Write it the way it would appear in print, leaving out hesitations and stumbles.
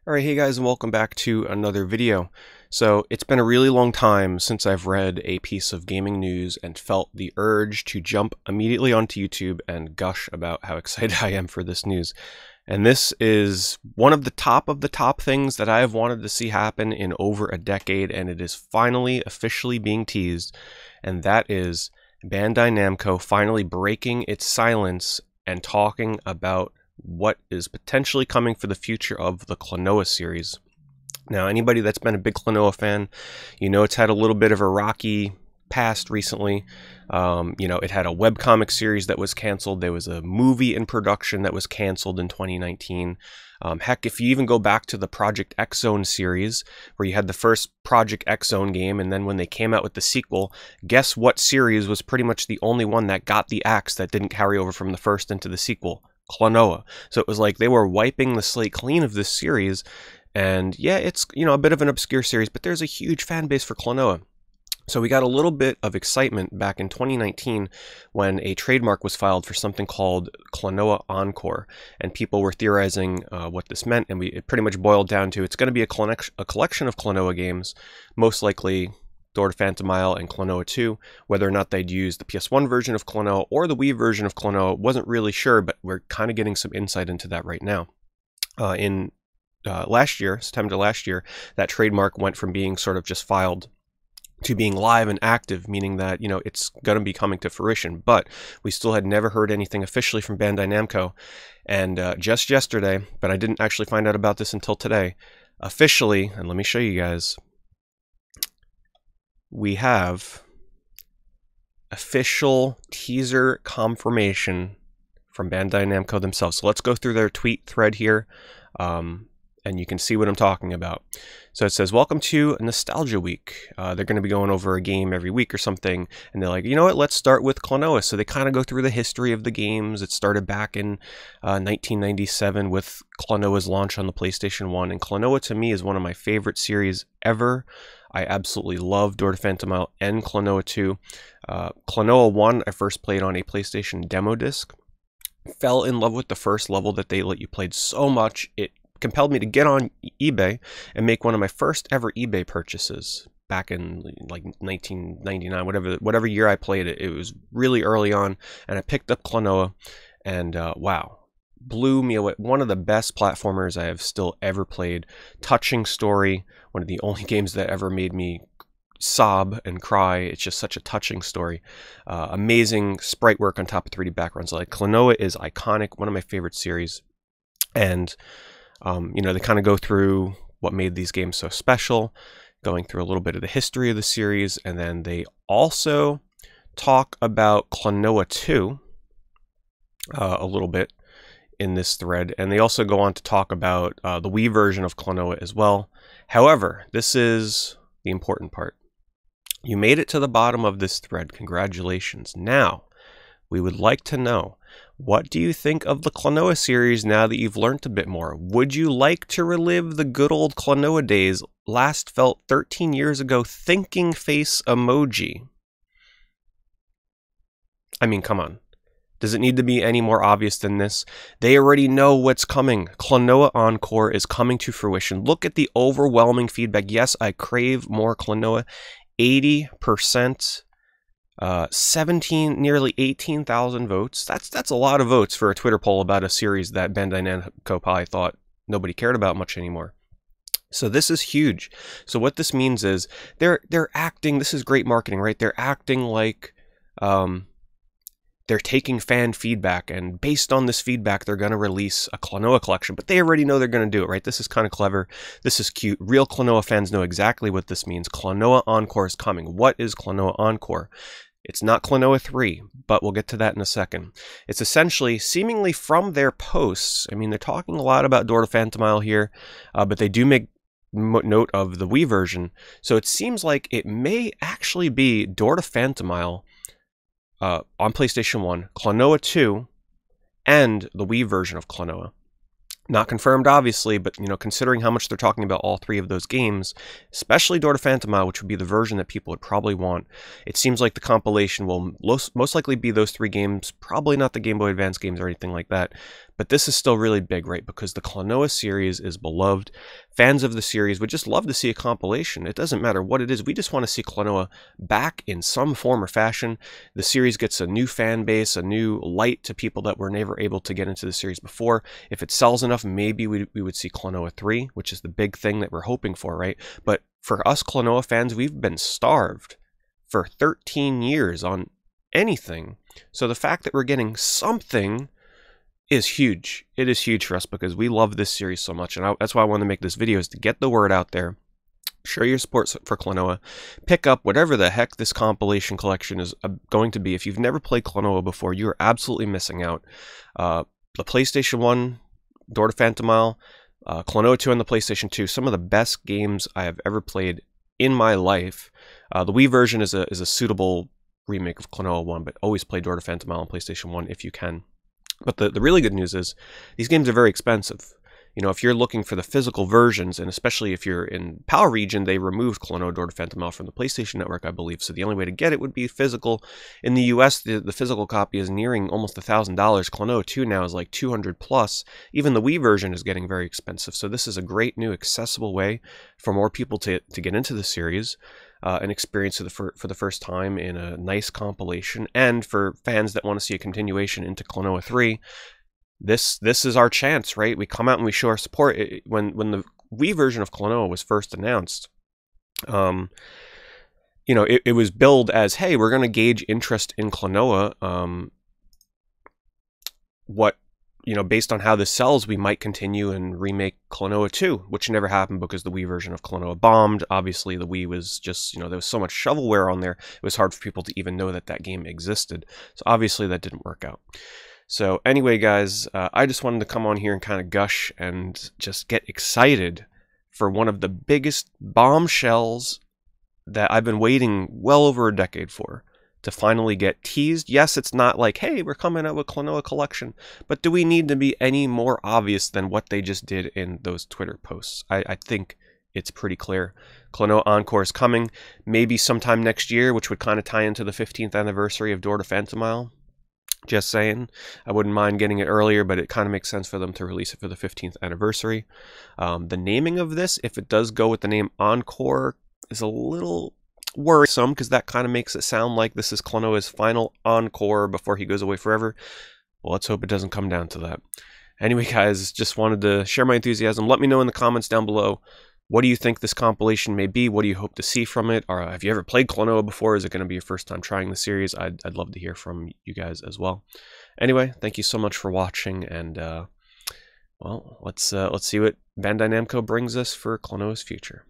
Alright, hey guys, and welcome back to another video. So, it's been a really long time since I've read a piece of gaming news and felt the urge to jump immediately onto YouTube and gush about how excited I am for this news. And this is one of the top things that I have wanted to see happen in over a decade, and it is finally officially being teased, and that is Bandai Namco finally breaking its silence and talking about what is potentially coming for the future of the Klonoa series. Now, anybody that's been a big Klonoa fan, you know it's had a little bit of a rocky past recently. It had a webcomic series that was canceled. There was a movie in production that was canceled in 2019. Heck, if you even go back to the Project X Zone series, where you had the first Project X Zone game, and then when they came out with the sequel, guess what series was pretty much the only one that got the axe that didn't carry over from the first into the sequel? Klonoa. So it was like they were wiping the slate clean of this series, and yeah, it's a bit of an obscure series, but there's a huge fan base for Klonoa. So we got a little bit of excitement back in 2019 when a trademark was filed for something called Klonoa Encore, and people were theorizing what this meant, and it pretty much boiled down to it's going to be a collection of Klonoa games, most likely Door to Phantom Isle and Klonoa 2. Whether or not they'd use the PS1 version of Klonoa or the Wii version of Klonoa, wasn't really sure, but we're kind of getting some insight into that right now. Last year, September last year, that trademark went from being sort of just filed to being live and active, meaning that, it's going to be coming to fruition. But we still had never heard anything officially from Bandai Namco. And just yesterday, but I didn't actually find out about this until today, officially, and let me show you guys, we have official teaser confirmation from Bandai Namco themselves. So let's go through their tweet thread here, and you can see what I'm talking about. So it says, welcome to Nostalgia Week. They're going to be going over a game every week or something, and they're like, you know what, let's start with Klonoa. So they kind of go through the history of the games. It started back in 1997 with Klonoa's launch on the PlayStation 1, and Klonoa to me is one of my favorite series ever. I absolutely love Door to Phantom Isle and Klonoa 2. Klonoa 1 I first played on a PlayStation demo disc. Fell in love with the first level that they let you play so much, it compelled me to get on eBay and make one of my first ever eBay purchases back in like 1999, whatever year I played it. It was really early on, and I picked up Klonoa, and wow, blew me away. One of the best platformers I have still ever played. Touching story, one of the only games that ever made me sob and cry. It's just such a touching story. Amazing sprite work on top of 3D backgrounds. Like, Klonoa is iconic, one of my favorite series. And they kind of go through what made these games so special, going through a little bit of the history of the series, and then they also talk about Klonoa 2 a little bit in this thread, and they also go on to talk about the Wii version of Klonoa as well. However, this is the important part. You made it to the bottom of this thread. Congratulations. Now, we would like to know, what do you think of the Klonoa series now that you've learned a bit more? Would you like to relive the good old Klonoa days? Last felt 13 years ago. Thinking face emoji. I mean, come on. Does it need to be any more obvious than this? They already know what's coming. Klonoa Encore is coming to fruition. Look at the overwhelming feedback. Yes, I crave more Klonoa. 80%. nearly 18,000 votes. That's a lot of votes for a Twitter poll about a series that Bandai Namco probably thought nobody cared about much anymore. So this is huge. So what this means is they're acting. This is great marketing, right? They're acting like they're taking fan feedback, and based on this feedback, they're going to release a Klonoa collection, but they already know they're going to do it, right? This is kind of clever. This is cute. Real Klonoa fans know exactly what this means. Klonoa Encore is coming. What is Klonoa Encore? It's not Klonoa 3, but we'll get to that in a second. It's essentially, seemingly from their posts, I mean, they're talking a lot about Door to Phantom Isle here, but they do make note of the Wii version, so it seems like it may actually be Door to Phantom Isle on PlayStation 1, Klonoa 2, and the Wii version of Klonoa. Not confirmed, obviously, but considering how much they're talking about all three of those games, especially Door to Phantom Isle, which would be the version that people would probably want, it seems like the compilation will most likely be those three games, probably not the Game Boy Advance games or anything like that, But this is still really big, right? Because the Klonoa series is beloved. Fans of the series would just love to see a compilation. It doesn't matter what it is. We just want to see Klonoa back in some form or fashion. The series gets a new fan base, a new light to people that were never able to get into the series before. If it sells enough, maybe we would see Klonoa 3, which is the big thing that we're hoping for, right? But for us Klonoa fans, we've been starved for 13 years on anything. So the fact that we're getting something is huge. It is huge for us because we love this series so much, and that's why I want to make this video, is to get the word out there. Show your support for Klonoa. Pick up whatever the heck this compilation collection is going to be. If you've never played Klonoa before, you are absolutely missing out. The PlayStation 1, Door to Phantom Isle, Klonoa 2 on the PlayStation 2, some of the best games I have ever played in my life. The Wii version is a suitable remake of Klonoa 1, but always play Door to Phantom Isle on PlayStation 1 if you can. But the really good news is these games are very expensive. You know, if you're looking for the physical versions, and especially if you're in PAL region, they removed Klonoa Door to Phantom Isle from the PlayStation Network, I believe. So the only way to get it would be physical. In the US, the physical copy is nearing almost $1,000. Klonoa 2 now is like 200 plus. Even the Wii version is getting very expensive. So this is a great new accessible way for more people to get into the series. And experience it for the first time in a nice compilation, and for fans that want to see a continuation into Klonoa 3, this is our chance, right? We come out and we show our support. When the Wii version of Klonoa was first announced, you know, it was billed as, hey, we're going to gauge interest in Klonoa. You know, based on how this sells, we might continue and remake Klonoa 2, which never happened because the Wii version of Klonoa bombed. Obviously, the Wii was just, you know, there was so much shovelware on there, it was hard for people to even know that that game existed. So obviously that didn't work out. So anyway, guys, I just wanted to come on here and kind of gush and just get excited for one of the biggest bombshells that I've been waiting well over a decade for, to finally get teased. Yes, it's not like, hey, we're coming out with Klonoa collection, but do we need to be any more obvious than what they just did in those Twitter posts? I think it's pretty clear. Klonoa Encore is coming, maybe sometime next year, which would kind of tie into the 15th anniversary of Door to Phantom Isle. Just saying. I wouldn't mind getting it earlier, but it kind of makes sense for them to release it for the 15th anniversary. The naming of this, if it does go with the name Encore, is a little worrisome, because that kind of makes it sound like this is Klonoa's final encore before he goes away forever. Well, let's hope it doesn't come down to that. Anyway, guys, just wanted to share my enthusiasm. Let me know in the comments down below, what do you think this compilation may be? What do you hope to see from it? Or have you ever played Klonoa before? Is it going to be your first time trying the series? I'd love to hear from you guys as well. Anyway, thank you so much for watching, and well, let's see what Bandai Namco brings us for Klonoa's future.